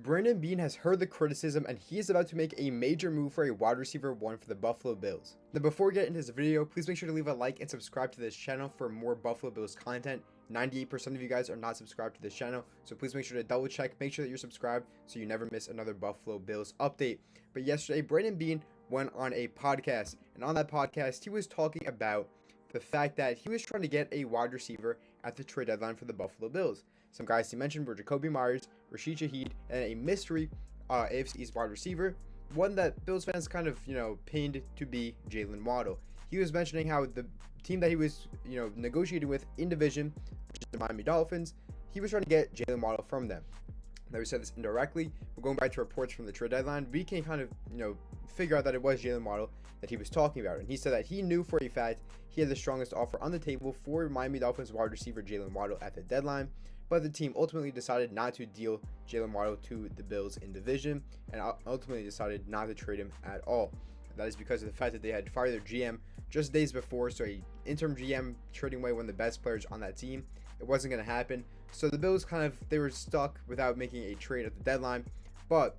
Brandon Beane has heard the criticism and he is about to make a major move for a wide receiver 1 for the Buffalo Bills. Now before we get into this video, please make sure to leave a like and subscribe to this channel for more Buffalo Bills content. 98% of you guys are not subscribed to this channel, so please make sure to double check, make sure that you're subscribed so you never miss another Buffalo Bills update. But yesterday, Brandon Beane went on a podcast, and on that podcast, he was talking about the fact that he was trying to get a wide receiver at the trade deadline for the Buffalo Bills. Some guys he mentioned were Jacoby Myers, Rashid Shaheed, and a mystery AFC East wide receiver, one that Bills fans kind of, pinned to be Jalen Waddle. He was mentioning how the team that he was, negotiating with in division, which is the Miami Dolphins, he was trying to get Jalen Waddle from them. Now we said this indirectly, but going back to reports from the trade deadline, we can kind of, figure out that it was Jalen Waddle that he was talking about. And he said that he knew for a fact he had the strongest offer on the table for Miami Dolphins wide receiver Jalen Waddle at the deadline, but the team ultimately decided not to deal Jalen Waddle to the Bills in division and ultimately decided not to trade him at all. That is because of the fact that they had fired their GM just days before, so a interim GM trading away one of the best players on that team, it wasn't going to happen. So the Bills they were stuck without making a trade at the deadline. But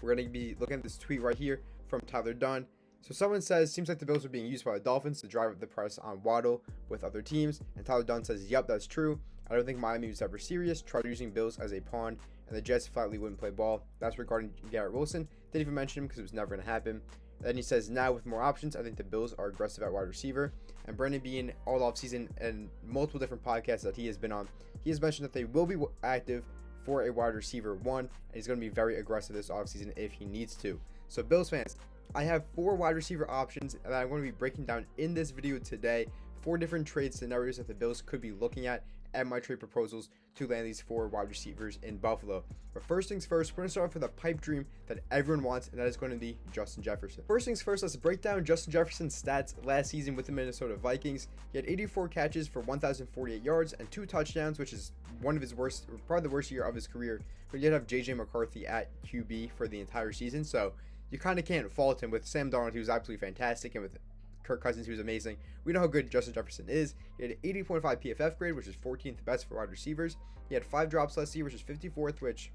we're going to be looking at this tweet right here from Tyler Dunn. So someone says, seems like the Bills are being used by the Dolphins to drive up the price on Waddle with other teams. And Tyler Dunn says, yep, that's true. I don't think Miami was ever serious, tried using Bills as a pawn, and the Jets flatly wouldn't play ball. That's regarding Garrett Wilson. Didn't even mention him because it was never going to happen. Then he says, now with more options, I think the Bills are aggressive at wide receiver. And Brandon Beane, all offseason and multiple different podcasts that he has been on, he has mentioned that they will be active for a wide receiver 1, and he's going to be very aggressive this offseason if he needs to. So Bills fans, I have 4 wide receiver options that I'm going to be breaking down in this video today. 4 different trade scenarios that the Bills could be looking at my trade proposals to land these 4 wide receivers in Buffalo. But first things first, we're going to start off with a pipe dream that everyone wants, and that is going to be Justin Jefferson. First things first, let's break down Justin Jefferson's stats last season with the Minnesota Vikings. He had 84 catches for 1,048 yards and 2 touchdowns, which is one of his worst, probably the worst year of his career. But you did have JJ McCarthy at QB for the entire season, so you kind of can't fault him. With Sam Darnold, he was absolutely fantastic, and with Kirk Cousins, he was amazing. We know how good Justin Jefferson is. He had an 80.5 PFF grade, which is 14th best for wide receivers. He had 5 drops last year, which is 54th, which,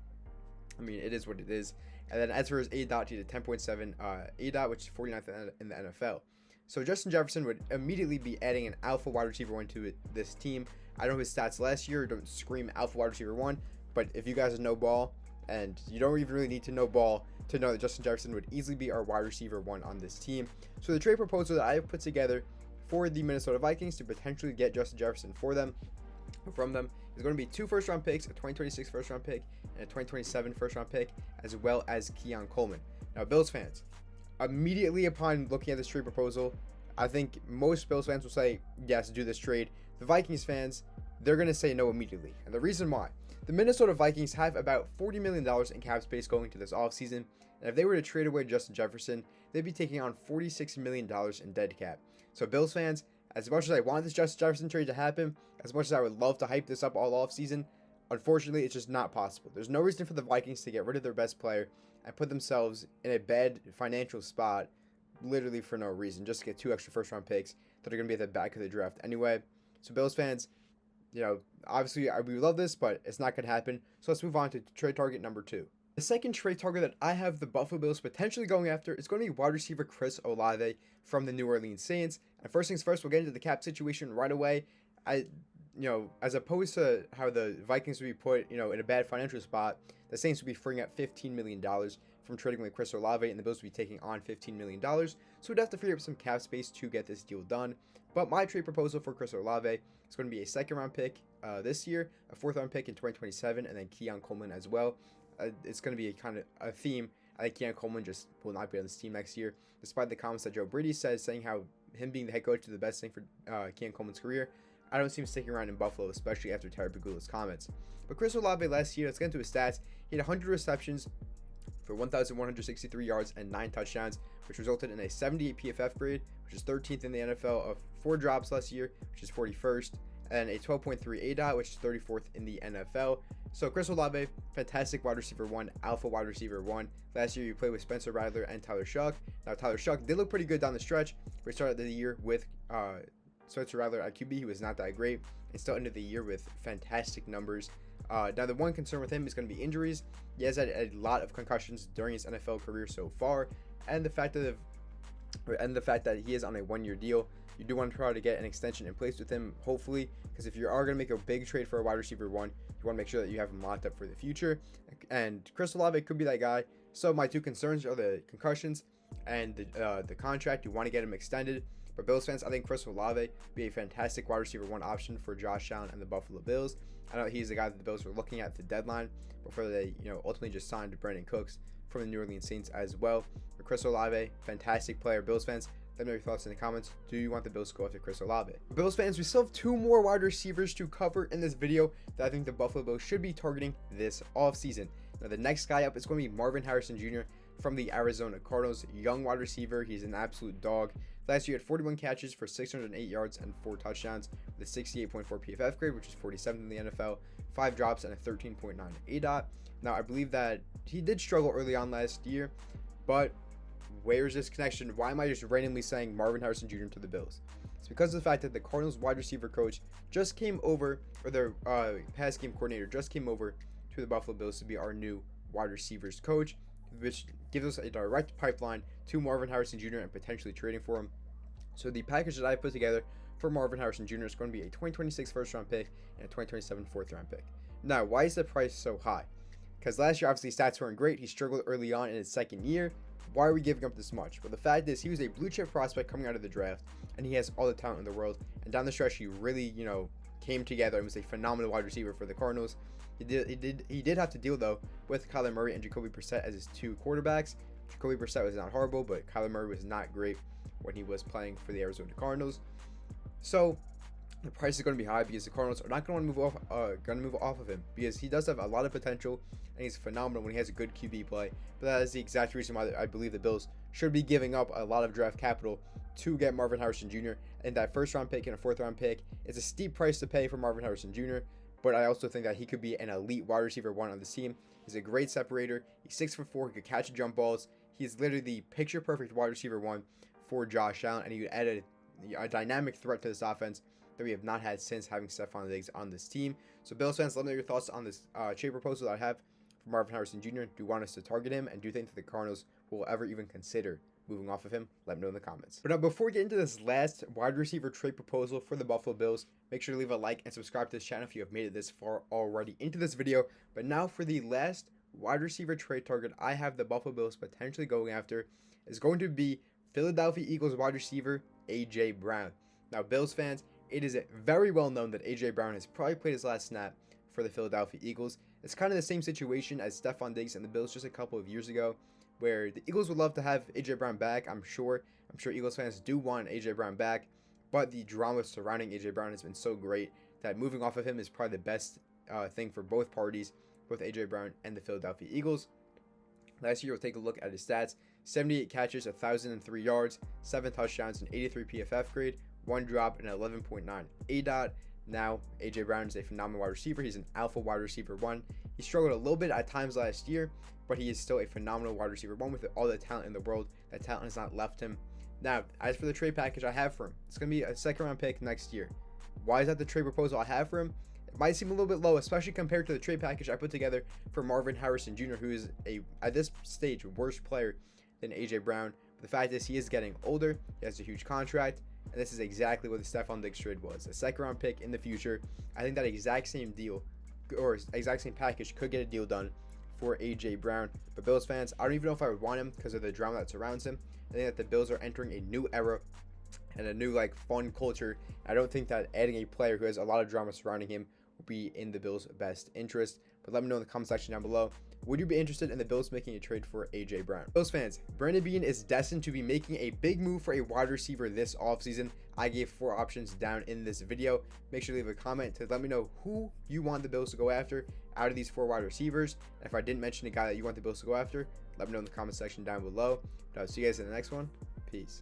I mean, it is what it is. And then as for his ADOT, he had 10.7 ADOT, which is 49th in the NFL. So Justin Jefferson would immediately be adding an alpha wide receiver 1 to this team. I know his stats last year don't scream alpha wide receiver 1, but if you guys know ball, and you don't even really need to know ball to know that Justin Jefferson would easily be our wide receiver 1 on this team. So the trade proposal that I have put together for the Minnesota Vikings to potentially get Justin Jefferson from them is going to be 2 first-round picks, a 2026 first-round pick, and a 2027 first-round pick, as well as Keon Coleman. Now, Bills fans, immediately upon looking at this trade proposal, I think most Bills fans will say, yes, do this trade. The Vikings fans, they're going to say no immediately. And the reason why, the Minnesota Vikings have about $40 million in cap space going to this offseason, and if they were to trade away Justin Jefferson, they'd be taking on $46 million in dead cap. So Bills fans, as much as I want this Justin Jefferson trade to happen, as much as I would love to hype this up all offseason, unfortunately, it's just not possible. There's no reason for the Vikings to get rid of their best player and put themselves in a bad financial spot, literally for no reason, just to get 2 extra first-round picks that are going to be at the back of the draft anyway. So Bills fans, obviously we love this, but it's not going to happen. So let's move on to trade target number 2. The second trade target that I have the Buffalo Bills potentially going after is going to be wide receiver Chris Olave from the New Orleans Saints. And first things first, we'll get into the cap situation right away. As opposed to how the Vikings would be put, in a bad financial spot, the Saints would be freeing up $15 million from trading with Chris Olave, and the Bills would be taking on $15 million. So we'd have to free up some cap space to get this deal done. But my trade proposal for Chris Olave is going to be a 2nd-round pick this year, a 4th-round pick in 2027, and then Keon Coleman as well. It's going to be a theme. I think Keon Coleman just will not be on this team next year, despite the comments that Joe Brady says, saying how him being the head coach is the best thing for Keon Coleman's career. I don't see him sticking around in Buffalo, especially after Terry Pegula's comments. But Chris Olave last year, let's get into his stats. He had 100 receptions for 1,163 yards and 9 touchdowns, which resulted in a 78 PFF grade, which is 13th in the NFL, of 4 drops last year, which is 41st, and a 12.3 ADOT, which is 34th in the NFL. So Chris Olave, fantastic wide receiver 1, alpha wide receiver 1. Last year, you played with Spencer Rattler and Tyler Shuck. Now, Tyler Shuck did look pretty good down the stretch. We started the year with Spencer Rattler at QB. He was not that great, and still ended the year with fantastic numbers. Now, the one concern with him is going to be injuries. He has had a lot of concussions during his NFL career so far, and the fact that he is on a 1-year deal. You do want to try to get an extension in place with him, hopefully, because if you are going to make a big trade for a wide receiver 1, you want to make sure that you have him locked up for the future. And Olave could be that guy. So my two concerns are the concussions and the contract. You want to get him extended. But Bills fans, I think Olave would be a fantastic wide receiver 1 option for Josh Allen and the Buffalo Bills. I know he's the guy that the Bills were looking at the deadline before they, ultimately just signed Brandon Cooks from the New Orleans Saints as well. But Olave, fantastic player. Bills fans, let me know your thoughts in the comments. Do you want the Bills to go after Olave? Bills fans, we still have 2 more wide receivers to cover in this video that I think the Buffalo Bills should be targeting this offseason. Now, the next guy up is going to be Marvin Harrison Jr. from the Arizona Cardinals. Young wide receiver. He's an absolute dog. Last year, he had 41 catches for 608 yards and 4 touchdowns with a 68.4 PFF grade, which is 47th in the NFL, 5 drops, and a 13.9 ADOT. Now, I believe that he did struggle early on last year, but where's this connection? Why am I just randomly saying Marvin Harrison Jr. to the Bills? It's because of the fact that the Cardinals wide receiver coach just came over, or their pass game coordinator just came over to the Buffalo Bills to be our new wide receivers coach, which gives us a direct pipeline to Marvin Harrison Jr. and potentially trading for him. So the package that I put together for Marvin Harrison Jr. is going to be a 2026 first-round pick and a 2027 fourth-round pick. Now, why is the price so high? Because last year, obviously, stats weren't great. He struggled early on in his second year. Why are we giving up this much? Well, the fact is he was a blue-chip prospect coming out of the draft, and he has all the talent in the world. And down the stretch, he really, came together and was a phenomenal wide receiver for the Cardinals. He did have to deal, though, with Kyler Murray and Jacoby Brissett as his 2 quarterbacks. Jacoby Brissett was not horrible, but Kyler Murray was not great when he was playing for the Arizona Cardinals. So the price is going to be high because the Cardinals are not going to move off of him, because he does have a lot of potential and he's phenomenal when he has a good QB play. But that is the exact reason why I believe the Bills should be giving up a lot of draft capital to get Marvin Harrison Jr. And that first-round pick and a fourth-round pick is a steep price to pay for Marvin Harrison Jr., but I also think that he could be an elite wide receiver 1 on the team. He's a great separator. He's 6'4". He could catch jump balls. He's literally the picture-perfect wide receiver 1 for Josh Allen, and he would add a dynamic threat to this offense that we have not had since having Stefon Diggs on this team. So Bills fans, let me know your thoughts on this trade proposal that I have for Marvin Harrison Jr. Do you want us to target him, and do you think that the Cardinals will ever even consider moving off of him? Let me know in the comments. But now, before we get into this last wide receiver trade proposal for the Buffalo Bills, make sure to leave a like and subscribe to this channel if you have made it this far already into this video. But now for the last wide receiver trade target I have the Buffalo Bills potentially going after is going to be Philadelphia Eagles wide receiver A.J. Brown. Now, Bills fans, it is very well known that A.J. Brown has probably played his last snap for the Philadelphia Eagles. It's kind of the same situation as Stefon Diggs and the Bills just a couple of years ago, where the Eagles would love to have A.J. Brown back. I'm sure Eagles fans do want A.J. Brown back, but the drama surrounding A.J. Brown has been so great that moving off of him is probably the best thing for both parties, both A.J. Brown and the Philadelphia Eagles. Last year, we'll take a look at his stats. 78 catches, 1,003 yards, 7 touchdowns, an 83 PFF grade, 1 drop, and 11.9 ADOT. Now, A.J. Brown is a phenomenal wide receiver. He's an alpha wide receiver 1. He struggled a little bit at times last year, but he is still a phenomenal wide receiver 1 with all the talent in the world. That talent has not left him. Now, as for the trade package I have for him, it's going to be a second-round pick next year. Why is that the trade proposal I have for him? It might seem a little bit low, especially compared to the trade package I put together for Marvin Harrison Jr., who is, at this stage, worse player than A.J. Brown. But the fact is, he is getting older. He has a huge contract. And this is exactly what the Stefon Diggs trade was. A second-round pick in the future. I think that exact same deal, or exact same package, could get a deal done for A.J. Brown. But Bills fans, I don't even know if I would want him because of the drama that surrounds him. I think that the Bills are entering a new era and a new, fun culture. I don't think that adding a player who has a lot of drama surrounding him will be in the Bills' best interest. But let me know in the comment section down below. Would you be interested in the Bills making a trade for A.J. Brown? Bills fans, Brandon Beane is destined to be making a big move for a wide receiver this offseason. I gave 4 options down in this video. Make sure to leave a comment to let me know who you want the Bills to go after out of these 4 wide receivers. And if I didn't mention a guy that you want the Bills to go after, let me know in the comment section down below. But I'll see you guys in the next one. Peace.